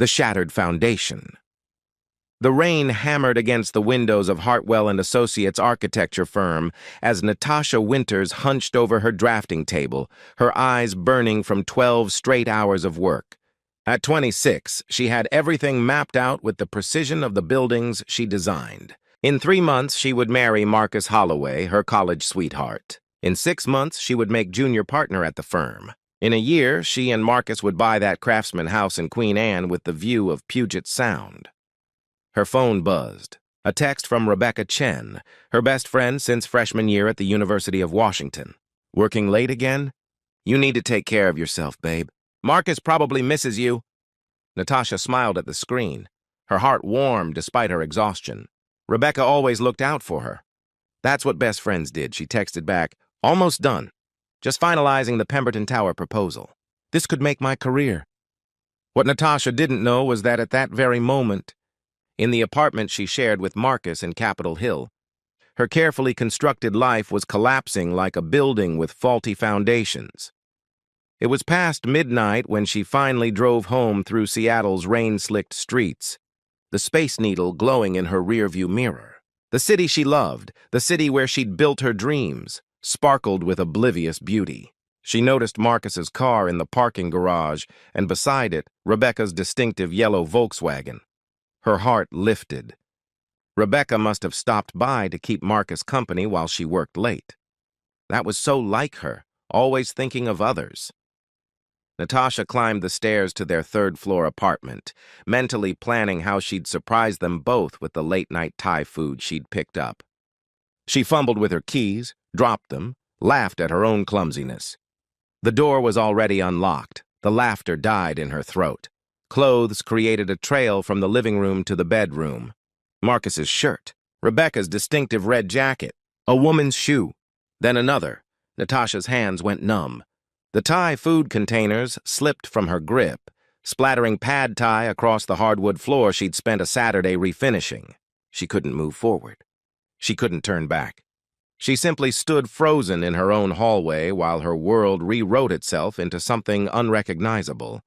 the shattered foundation. The rain hammered against the windows of Hartwell and Associates architecture firm as Natasha Winters hunched over her drafting table, her eyes burning from 12 straight hours of work. At 26, she had everything mapped out with the precision of the buildings she designed. In 3 months, she would marry Marcus Holloway, her college sweetheart. In 6 months, she would make junior partner at the firm. In a year, she and Marcus would buy that Craftsman house in Queen Anne with the view of Puget Sound. Her phone buzzed. A text from Rebecca Chen, her best friend since freshman year at the University of Washington. Working late again? You need to take care of yourself, babe. Marcus probably misses you. Natasha smiled at the screen. Her heart warmed despite her exhaustion. Rebecca always looked out for her. That's what best friends did, she texted back. Almost done. Just finalizing the Pemberton Tower proposal. This could make my career. What Natasha didn't know was that at that very moment, in the apartment she shared with Marcus in Capitol Hill, her carefully constructed life was collapsing like a building with faulty foundations. It was past midnight when she finally drove home through Seattle's rain-slicked streets, the Space Needle glowing in her rearview mirror. The city she loved, the city where she'd built her dreams, sparkled with oblivious beauty. She noticed Marcus's car in the parking garage, and beside it, Rebecca's distinctive yellow Volkswagen. Her heart lifted. Rebecca must have stopped by to keep Marcus company while she worked late. That was so like her, always thinking of others. Natasha climbed the stairs to their third-floor apartment, mentally planning how she'd surprise them both with the late-night Thai food she'd picked up. She fumbled with her keys, dropped them, laughed at her own clumsiness. The door was already unlocked. The laughter died in her throat. Clothes created a trail from the living room to the bedroom. Marcus's shirt, Rebecca's distinctive red jacket, a woman's shoe, then another. Natasha's hands went numb. The Thai food containers slipped from her grip, splattering pad Thai across the hardwood floor she'd spent a Saturday refinishing. She couldn't move forward. She couldn't turn back. She simply stood frozen in her own hallway while her world rewrote itself into something unrecognizable.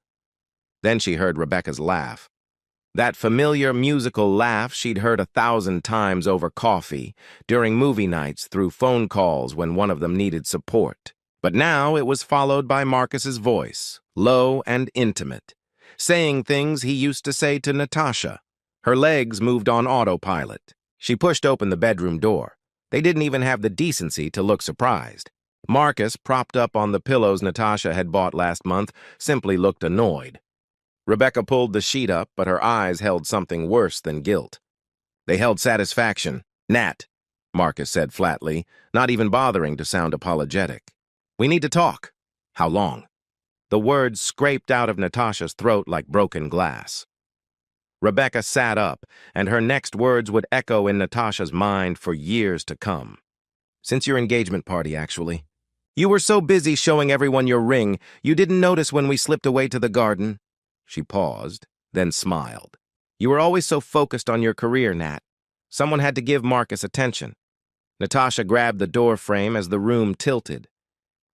Then she heard Rebecca's laugh. That familiar musical laugh she'd heard 1,000 times over coffee, during movie nights, through phone calls when one of them needed support. But now it was followed by Marcus's voice, low and intimate, saying things he used to say to Natasha. Her legs moved on autopilot. She pushed open the bedroom door. They didn't even have the decency to look surprised. Marcus, propped up on the pillows Natasha had bought last month, simply looked annoyed. Rebecca pulled the sheet up, but her eyes held something worse than guilt. They held satisfaction. Nat, Marcus said flatly, not even bothering to sound apologetic. We need to talk. How long? The words scraped out of Natasha's throat like broken glass. Rebecca sat up, and her next words would echo in Natasha's mind for years to come. Since your engagement party, actually. You were so busy showing everyone your ring, you didn't notice when we slipped away to the garden. She paused, then smiled. You were always so focused on your career, Nat. Someone had to give Marcus attention. Natasha grabbed the door frame as the room tilted.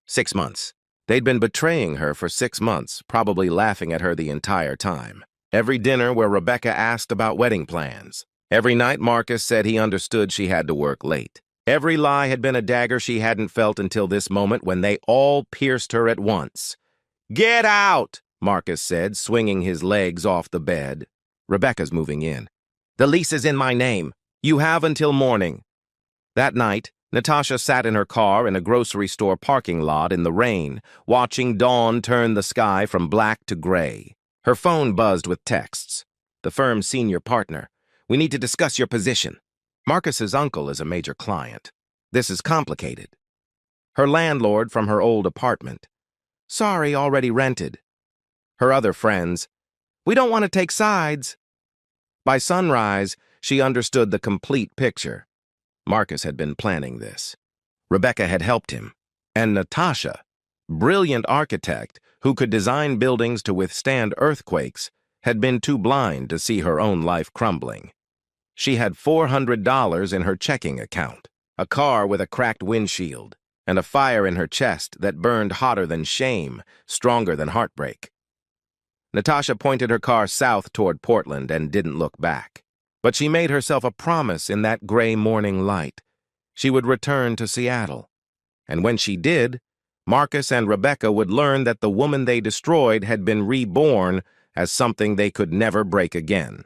6 months. They'd been betraying her for 6 months, probably laughing at her the entire time. Every dinner where Rebecca asked about wedding plans. Every night Marcus said he understood she had to work late. Every lie had been a dagger she hadn't felt until this moment when they all pierced her at once. Get out! Marcus said, swinging his legs off the bed. Rebecca's moving in. The lease is in my name. You have until morning. That night, Natasha sat in her car in a grocery store parking lot in the rain, watching dawn turn the sky from black to gray. Her phone buzzed with texts. The firm's senior partner. We need to discuss your position. Marcus's uncle is a major client. This is complicated. Her landlord from her old apartment. Sorry, already rented. Her other friends. We don't want to take sides. By sunrise, she understood the complete picture. Marcus had been planning this. Rebecca had helped him. And Natasha, brilliant architect who could design buildings to withstand earthquakes, had been too blind to see her own life crumbling. She had $400 in her checking account, a car with a cracked windshield, and a fire in her chest that burned hotter than shame, stronger than heartbreak. Natasha pointed her car south toward Portland and didn't look back. But she made herself a promise in that gray morning light. She would return to Seattle. And when she did, Marcus and Rebecca would learn that the woman they destroyed had been reborn as something they could never break again.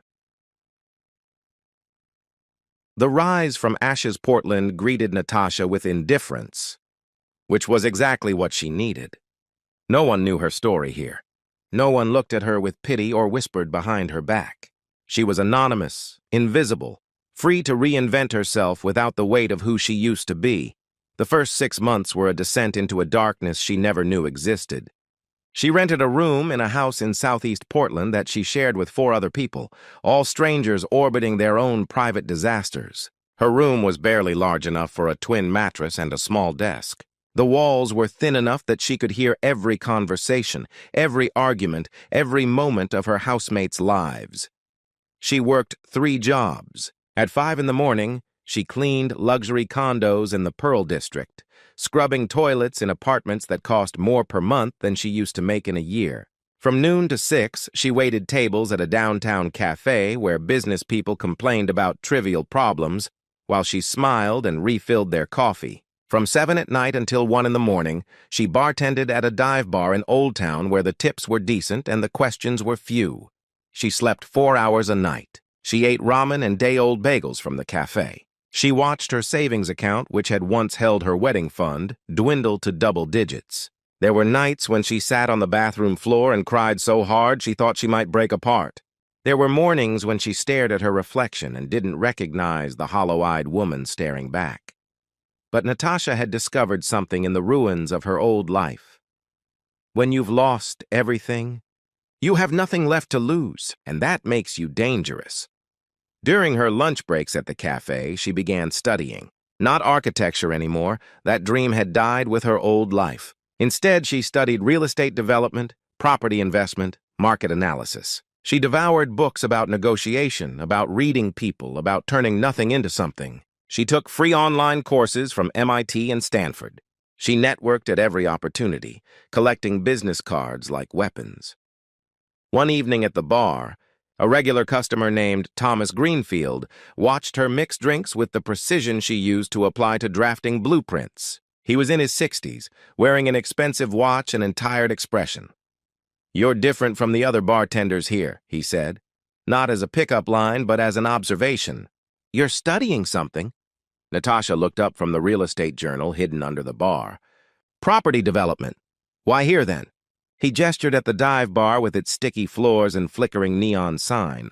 The rise from Ashes Portland greeted Natasha with indifference, which was exactly what she needed. No one knew her story here. No one looked at her with pity or whispered behind her back. She was anonymous, invisible, free to reinvent herself without the weight of who she used to be. The first 6 months were a descent into a darkness she never knew existed. She rented a room in a house in southeast Portland that she shared with 4 other people, all strangers orbiting their own private disasters. Her room was barely large enough for a twin mattress and a small desk. The walls were thin enough that she could hear every conversation, every argument, every moment of her housemates' lives. She worked 3 jobs. At 5 in the morning, she cleaned luxury condos in the Pearl District, scrubbing toilets in apartments that cost more per month than she used to make in a year. From noon to 6, she waited tables at a downtown cafe where business people complained about trivial problems, while she smiled and refilled their coffee. From 7 at night until 1 in the morning, she bartended at a dive bar in Old Town where the tips were decent and the questions were few. She slept 4 hours a night. She ate ramen and day-old bagels from the cafe. She watched her savings account, which had once held her wedding fund, dwindle to double digits. There were nights when she sat on the bathroom floor and cried so hard she thought she might break apart. There were mornings when she stared at her reflection and didn't recognize the hollow-eyed woman staring back. But Natasha had discovered something in the ruins of her old life. When you've lost everything, you have nothing left to lose, and that makes you dangerous. During her lunch breaks at the cafe, she began studying. Not architecture anymore. That dream had died with her old life. Instead, she studied real estate development, property investment, market analysis. She devoured books about negotiation, about reading people, about turning nothing into something. She took free online courses from MIT and Stanford. She networked at every opportunity, collecting business cards like weapons. One evening at the bar, a regular customer named Thomas Greenfield watched her mix drinks with the precision she used to apply to drafting blueprints. He was in his 60s, wearing an expensive watch and a tired expression. "You're different from the other bartenders here," he said. Not as a pickup line, but as an observation. "You're studying something." Natasha looked up from the real estate journal hidden under the bar. "Property development. Why here, then?" He gestured at the dive bar with its sticky floors and flickering neon sign.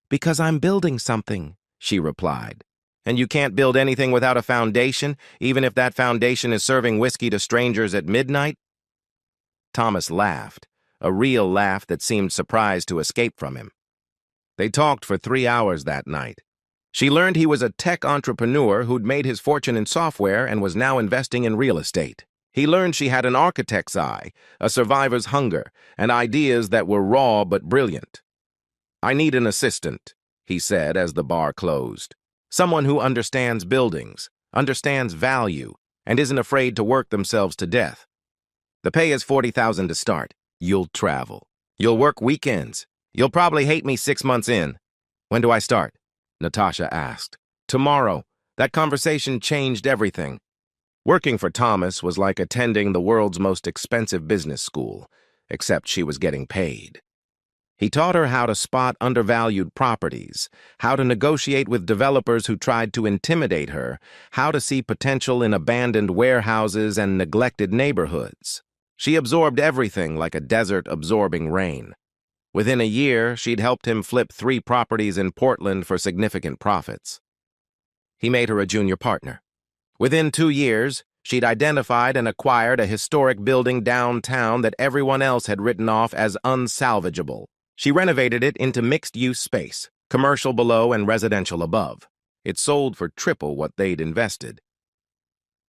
"Because I'm building something," she replied. "And you can't build anything without a foundation, even if that foundation is serving whiskey to strangers at midnight?" Thomas laughed, a real laugh that seemed surprised to escape from him. They talked for 3 hours that night. She learned he was a tech entrepreneur who'd made his fortune in software and was now investing in real estate. He learned she had an architect's eye, a survivor's hunger, and ideas that were raw but brilliant. "I need an assistant," he said as the bar closed. "Someone who understands buildings, understands value, and isn't afraid to work themselves to death. The pay is $40,000 to start. You'll travel. You'll work weekends. You'll probably hate me 6 months in." "When do I start?" Natasha asked. "Tomorrow." That conversation changed everything. Working for Thomas was like attending the world's most expensive business school, except she was getting paid. He taught her how to spot undervalued properties, how to negotiate with developers who tried to intimidate her, how to see potential in abandoned warehouses and neglected neighborhoods. She absorbed everything like a desert absorbing rain. Within a year, she'd helped him flip 3 properties in Portland for significant profits. He made her a junior partner. Within 2 years, she'd identified and acquired a historic building downtown that everyone else had written off as unsalvageable. She renovated it into mixed-use space, commercial below and residential above. It sold for triple what they'd invested.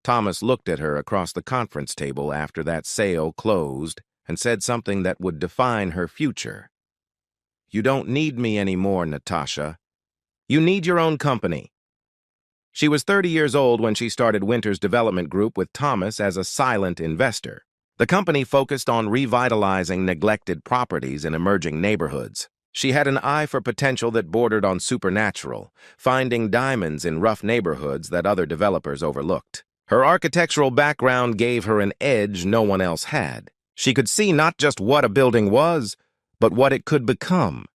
Thomas looked at her across the conference table after that sale closed and said something that would define her future. "You don't need me anymore, Natasha. You need your own company." She was 30 years old when she started Winters Development Group with Thomas as a silent investor. The company focused on revitalizing neglected properties in emerging neighborhoods. She had an eye for potential that bordered on supernatural, finding diamonds in rough neighborhoods that other developers overlooked. Her architectural background gave her an edge no one else had. She could see not just what a building was, but what it could become.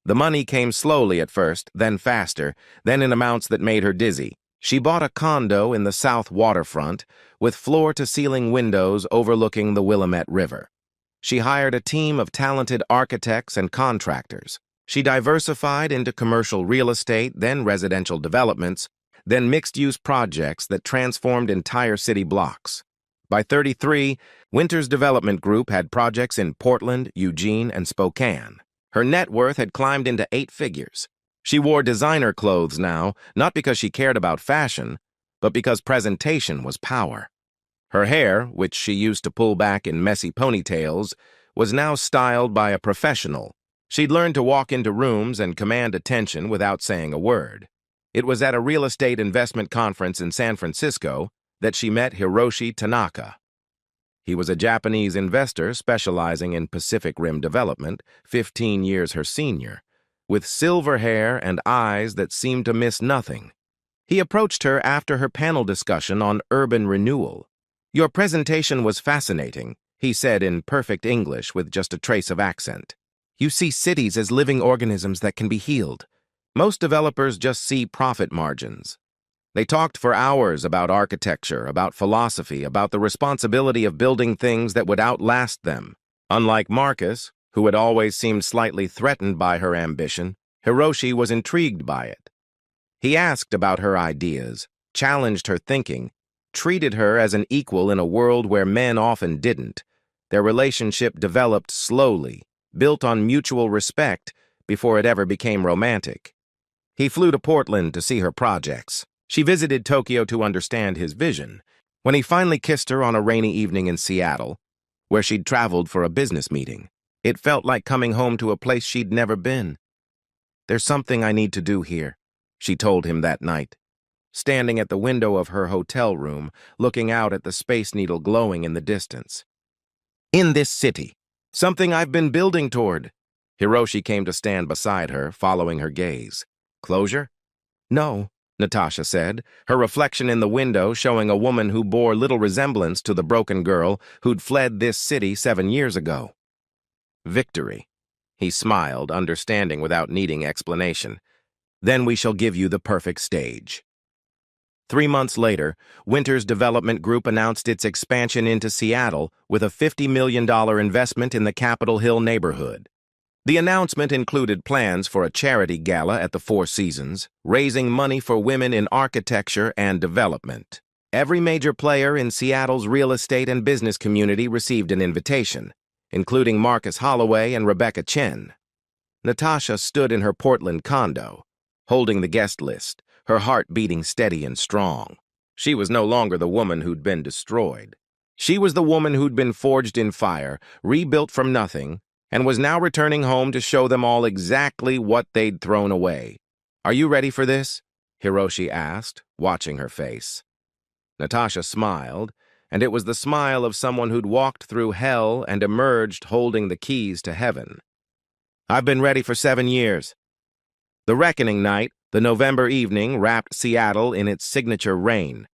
The money came slowly at first, then faster, then in amounts that made her dizzy. She bought a condo in the south waterfront with floor-to-ceiling windows overlooking the Willamette River. She hired a team of talented architects and contractors. She diversified into commercial real estate, then residential developments, then mixed-use projects that transformed entire city blocks. By 33, Winters Development Group had projects in Portland, Eugene, and Spokane. Her net worth had climbed into 8 figures. She wore designer clothes now, not because she cared about fashion, but because presentation was power. Her hair, which she used to pull back in messy ponytails, was now styled by a professional. She'd learned to walk into rooms and command attention without saying a word. It was at a real estate investment conference in San Francisco that she met Hiroshi Tanaka. He was a Japanese investor specializing in Pacific Rim development, 15 years her senior, with silver hair and eyes that seemed to miss nothing. He approached her after her panel discussion on urban renewal. "Your presentation was fascinating," he said in perfect English with just a trace of accent. "You see cities as living organisms that can be healed. Most developers just see profit margins." They talked for hours about architecture, about philosophy, about the responsibility of building things that would outlast them. Unlike Marcus, who had always seemed slightly threatened by her ambition, Hiroshi was intrigued by it. He asked about her ideas, challenged her thinking, treated her as an equal in a world where men often didn't. Their relationship developed slowly, built on mutual respect before it ever became romantic. He flew to Portland to see her projects. She visited Tokyo to understand his vision. When he finally kissed her on a rainy evening in Seattle, where she'd traveled for a business meeting, it felt like coming home to a place she'd never been. "There's something I need to do here," she told him that night, standing at the window of her hotel room, looking out at the Space Needle glowing in the distance. "In this city. Something I've been building toward." Hiroshi came to stand beside her, following her gaze. "Closure?" "No," Natasha said, her reflection in the window showing a woman who bore little resemblance to the broken girl who'd fled this city 7 years ago. "Victory." He smiled, understanding without needing explanation. "Then we shall give you the perfect stage." 3 months later, Winters Development Group announced its expansion into Seattle with a $50 million investment in the Capitol Hill neighborhood. The announcement included plans for a charity gala at the Four Seasons, raising money for women in architecture and development. Every major player in Seattle's real estate and business community received an invitation, including Marcus Holloway and Rebecca Chen. Natasha stood in her Portland condo, holding the guest list, her heart beating steady and strong. She was no longer the woman who'd been destroyed. She was the woman who'd been forged in fire, rebuilt from nothing, and was now returning home to show them all exactly what they'd thrown away. "Are you ready for this?" Hiroshi asked, watching her face. Natasha smiled, and it was the smile of someone who'd walked through hell and emerged holding the keys to heaven. "I've been ready for 7 years. The reckoning night, the November evening, wrapped Seattle in its signature rain.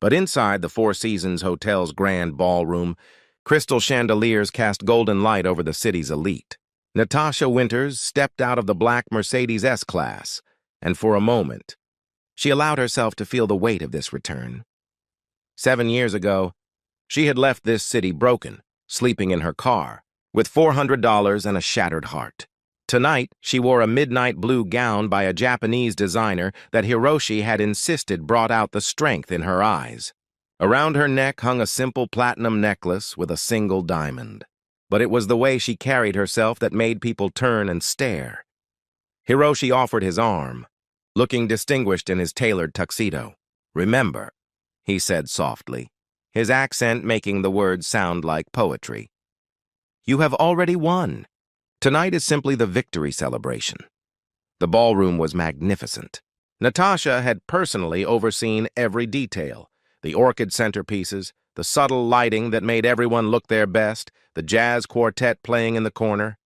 But inside the Four Seasons Hotel's grand ballroom, crystal chandeliers cast golden light over the city's elite. Natasha Winters stepped out of the black Mercedes S-Class, and for a moment, she allowed herself to feel the weight of this return. 7 years ago, she had left this city broken, sleeping in her car, with $400 and a shattered heart. Tonight, she wore a midnight blue gown by a Japanese designer that Hiroshi had insisted brought out the strength in her eyes. Around her neck hung a simple platinum necklace with a single diamond. But it was the way she carried herself that made people turn and stare. Hiroshi offered his arm, looking distinguished in his tailored tuxedo. "Remember," he said softly, his accent making the words sound like poetry. "You have already won. Tonight is simply the victory celebration." The ballroom was magnificent. Natasha had personally overseen every detail. The orchid centerpieces, the subtle lighting that made everyone look their best, the jazz quartet playing in the corner.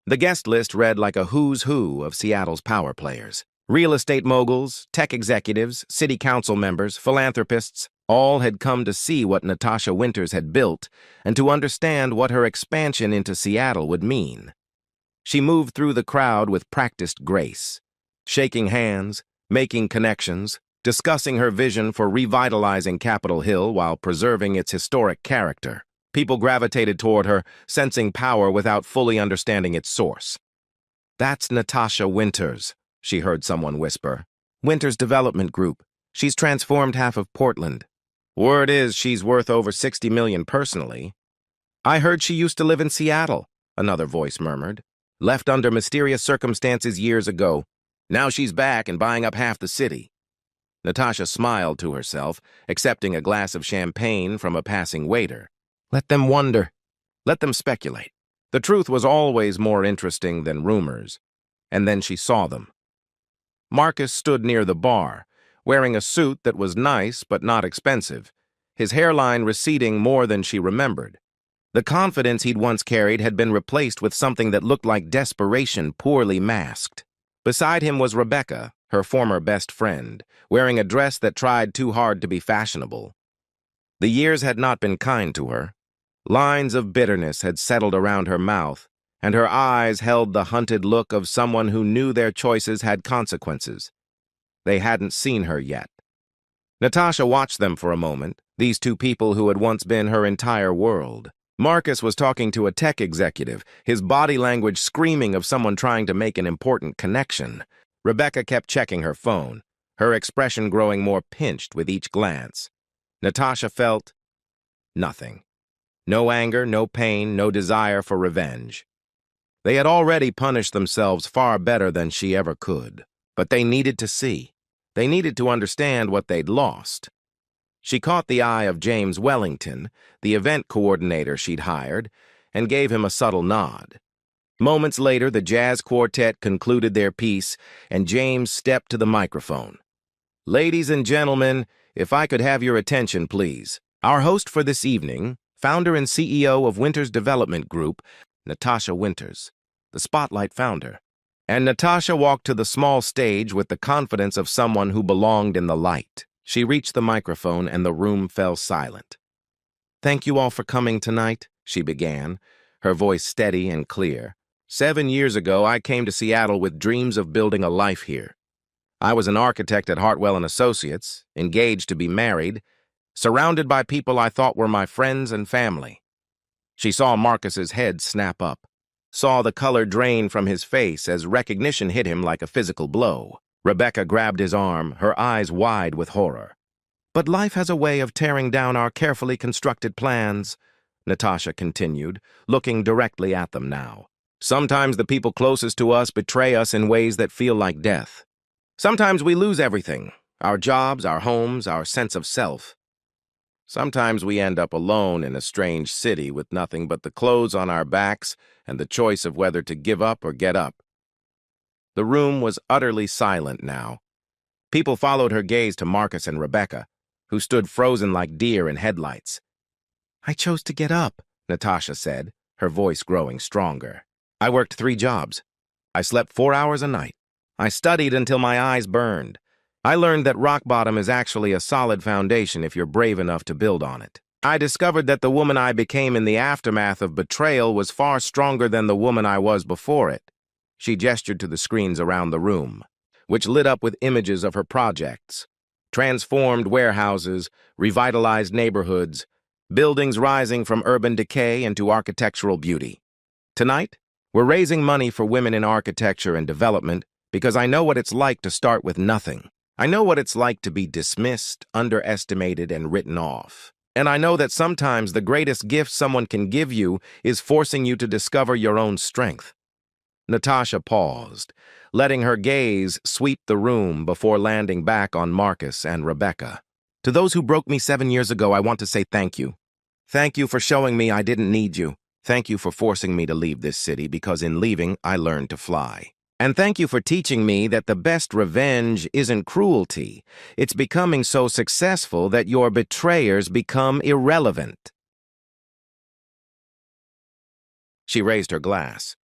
The guest list read like a who's who of Seattle's power players. Real estate moguls, tech executives, city council members, philanthropists, all had come to see what Natasha Winters had built and to understand what her expansion into Seattle would mean. She moved through the crowd with practiced grace, shaking hands, making connections, discussing her vision for revitalizing Capitol Hill while preserving its historic character. People gravitated toward her, sensing power without fully understanding its source. "That's Natasha Winters," she heard someone whisper. "Winters Development Group. She's transformed half of Portland. Word is she's worth over $60 million personally." "I heard she used to live in Seattle," another voice murmured. "Left under mysterious circumstances years ago. Now she's back and buying up half the city." Natasha smiled to herself, accepting a glass of champagne from a passing waiter. Let them wonder. Let them speculate. The truth was always more interesting than rumors. And then she saw them. Marcus stood near the bar, wearing a suit that was nice but not expensive, his hairline receding more than she remembered. The confidence he'd once carried had been replaced with something that looked like desperation poorly masked. Beside him was Rebecca, her former best friend, wearing a dress that tried too hard to be fashionable. The years had not been kind to her. Lines of bitterness had settled around her mouth, and her eyes held the hunted look of someone who knew their choices had consequences. They hadn't seen her yet. Natasha watched them for a moment, these two people who had once been her entire world. Marcus was talking to a tech executive, his body language screaming of someone trying to make an important connection. Rebecca kept checking her phone, her expression growing more pinched with each glance. Natasha felt nothing. No anger, no pain, no desire for revenge. They had already punished themselves far better than she ever could. But they needed to see. They needed to understand what they'd lost. She caught the eye of James Wellington, the event coordinator she'd hired, and gave him a subtle nod. Moments later, the jazz quartet concluded their piece, and James stepped to the microphone. "Ladies and gentlemen, if I could have your attention, please. Our host for this evening, founder and CEO of Winters Development Group, Natasha Winters." The spotlight found her. And Natasha walked to the small stage with the confidence of someone who belonged in the light. She reached the microphone and the room fell silent. "Thank you all for coming tonight," she began, her voice steady and clear. 7 years ago, I came to Seattle with dreams of building a life here. I was an architect at Hartwell & Associates, engaged to be married, surrounded by people I thought were my friends and family. She saw Marcus's head snap up, saw the color drain from his face as recognition hit him like a physical blow. Rebecca grabbed his arm, her eyes wide with horror. "But life has a way of tearing down our carefully constructed plans," Natasha continued, looking directly at them now. "Sometimes the people closest to us betray us in ways that feel like death. Sometimes we lose everything, our jobs, our homes, our sense of self. Sometimes we end up alone in a strange city with nothing but the clothes on our backs and the choice of whether to give up or get up." The room was utterly silent now. People followed her gaze to Marcus and Rebecca, who stood frozen like deer in headlights. "I chose to get up," Natasha said, her voice growing stronger. "I worked 3 jobs. I slept 4 hours a night. I studied until my eyes burned. I learned that rock bottom is actually a solid foundation if you're brave enough to build on it. I discovered that the woman I became in the aftermath of betrayal was far stronger than the woman I was before it." She gestured to the screens around the room, which lit up with images of her projects. Transformed warehouses, revitalized neighborhoods, buildings rising from urban decay into architectural beauty. "Tonight, we're raising money for women in architecture and development because I know what it's like to start with nothing. I know what it's like to be dismissed, underestimated, and written off. And I know that sometimes the greatest gift someone can give you is forcing you to discover your own strength." Natasha paused, letting her gaze sweep the room before landing back on Marcus and Rebecca. "To those who broke me 7 years ago, I want to say thank you. Thank you for showing me I didn't need you. Thank you for forcing me to leave this city because in leaving, I learned to fly. And thank you for teaching me that the best revenge isn't cruelty. It's becoming so successful that your betrayers become irrelevant. She raised her glass.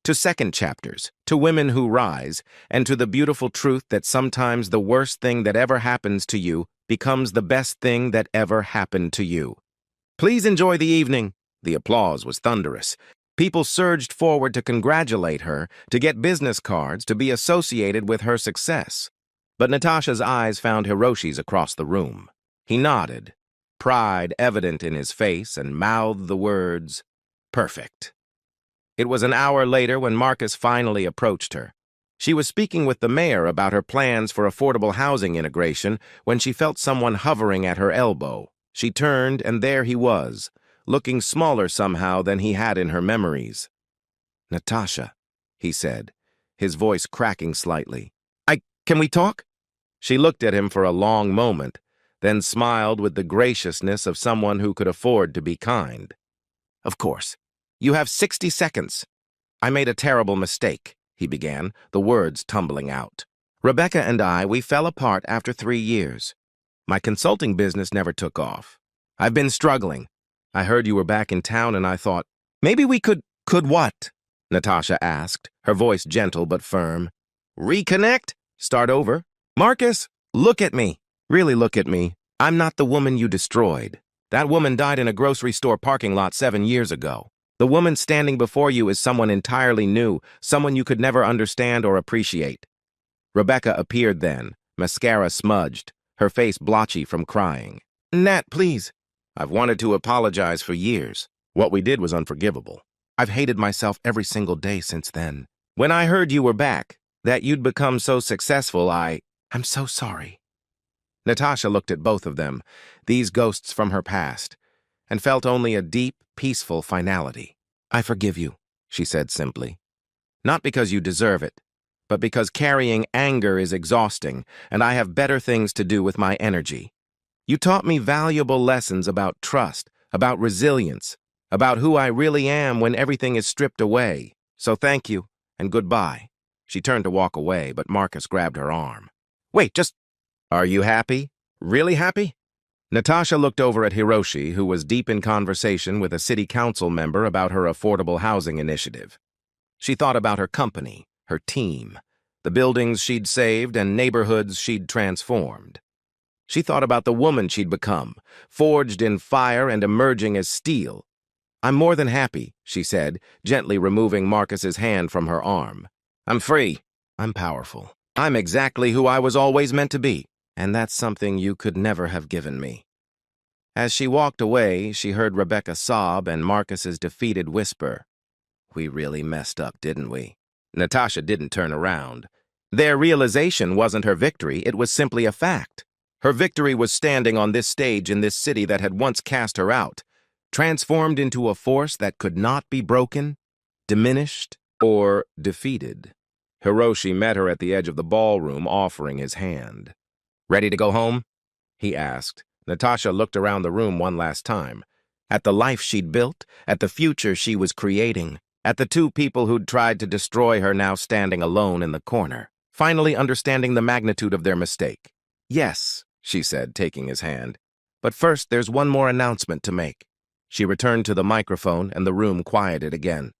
To second chapters, to women who rise, and to the beautiful truth that sometimes the worst thing that ever happens to you becomes the best thing that ever happened to you. Please enjoy the evening. The applause was thunderous. People surged forward to congratulate her, to get business cards, to be associated with her success. But Natasha's eyes found Hiroshi's across the room. He nodded, pride evident in his face, and mouthed the words, "Perfect." It was an hour later when Marcus finally approached her. She was speaking with the mayor about her plans for affordable housing integration when she felt someone hovering at her elbow. She turned, and there he was, looking smaller somehow than he had in her memories. "Natasha," he said, his voice cracking slightly. Can we talk?" She looked at him for a long moment, then smiled with the graciousness of someone who could afford to be kind. "Of course. You have 60 seconds. I made a terrible mistake," he began, the words tumbling out. "Rebecca and we fell apart after 3 years. My consulting business never took off. I've been struggling. I heard you were back in town and I thought, maybe we could what?" Natasha asked, her voice gentle but firm. "Reconnect? Start over? Marcus, look at me. Really look at me. I'm not the woman you destroyed. That woman died in a grocery store parking lot 7 years ago. The woman standing before you is someone entirely new, someone you could never understand or appreciate." Rebecca appeared then, mascara smudged, her face blotchy from crying. "Nat, please." "I've wanted to apologize for years. What we did was unforgivable. I've hated myself every single day since then. When I heard you were back, that you'd become so successful, I'm so sorry." Natasha looked at both of them, these ghosts from her past, and felt only a deep, peaceful finality. "I forgive you," she said simply. "Not because you deserve it, but because carrying anger is exhausting, and I have better things to do with my energy. You taught me valuable lessons about trust, about resilience, about who I really am when everything is stripped away. So thank you, and goodbye." She turned to walk away, but Marcus grabbed her arm. "Wait, Are you happy? Really happy?" Natasha looked over at Hiroshi, who was deep in conversation with a city council member about her affordable housing initiative. She thought about her company, her team, the buildings she'd saved and neighborhoods she'd transformed. She thought about the woman she'd become, forged in fire and emerging as steel. "I'm more than happy," she said, gently removing Marcus's hand from her arm. "I'm free. I'm powerful. I'm exactly who I was always meant to be, and that's something you could never have given me." As she walked away, she heard Rebecca sob and Marcus's defeated whisper, "We really messed up, didn't we?" Natasha didn't turn around. Their realization wasn't her victory, it was simply a fact. Her victory was standing on this stage in this city that had once cast her out, transformed into a force that could not be broken, diminished, or defeated. Hiroshi met her at the edge of the ballroom, offering his hand. "Ready to go home?" he asked. Natasha looked around the room one last time, at the life she'd built, at the future she was creating, at the 2 people who'd tried to destroy her now standing alone in the corner, finally understanding the magnitude of their mistake. "Yes," she said, taking his hand. "But first, there's one more announcement to make." She returned to the microphone, and the room quieted again.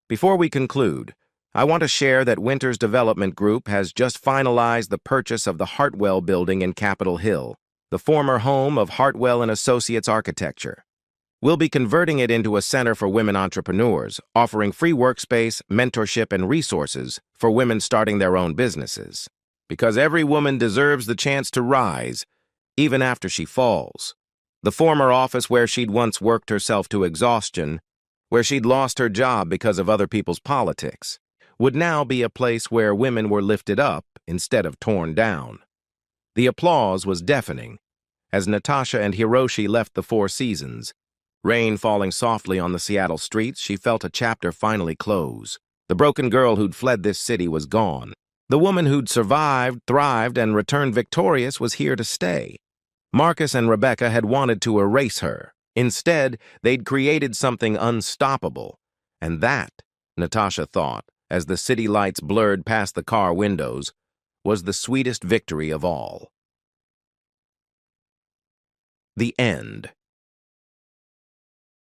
"Before we conclude, I want to share that Winters Development Group has just finalized the purchase of the Hartwell Building in Capitol Hill, the former home of Hartwell and Associates Architecture. We'll be converting it into a center for women entrepreneurs, offering free workspace, mentorship, and resources for women starting their own businesses. Because every woman deserves the chance to rise, even after she falls. The former office where she'd once worked herself to exhaustion, where she'd lost her job because of other people's politics, would now be a place where women were lifted up instead of torn down. The applause was deafening as Natasha and Hiroshi left the Four Seasons. Rain falling softly on the Seattle streets, she felt a chapter finally close. The broken girl who'd fled this city was gone. The woman who'd survived, thrived, and returned victorious was here to stay. Marcus and Rebecca had wanted to erase her. Instead, they'd created something unstoppable. And that, Natasha thought, as the city lights blurred past the car windows, was the sweetest victory of all. The end.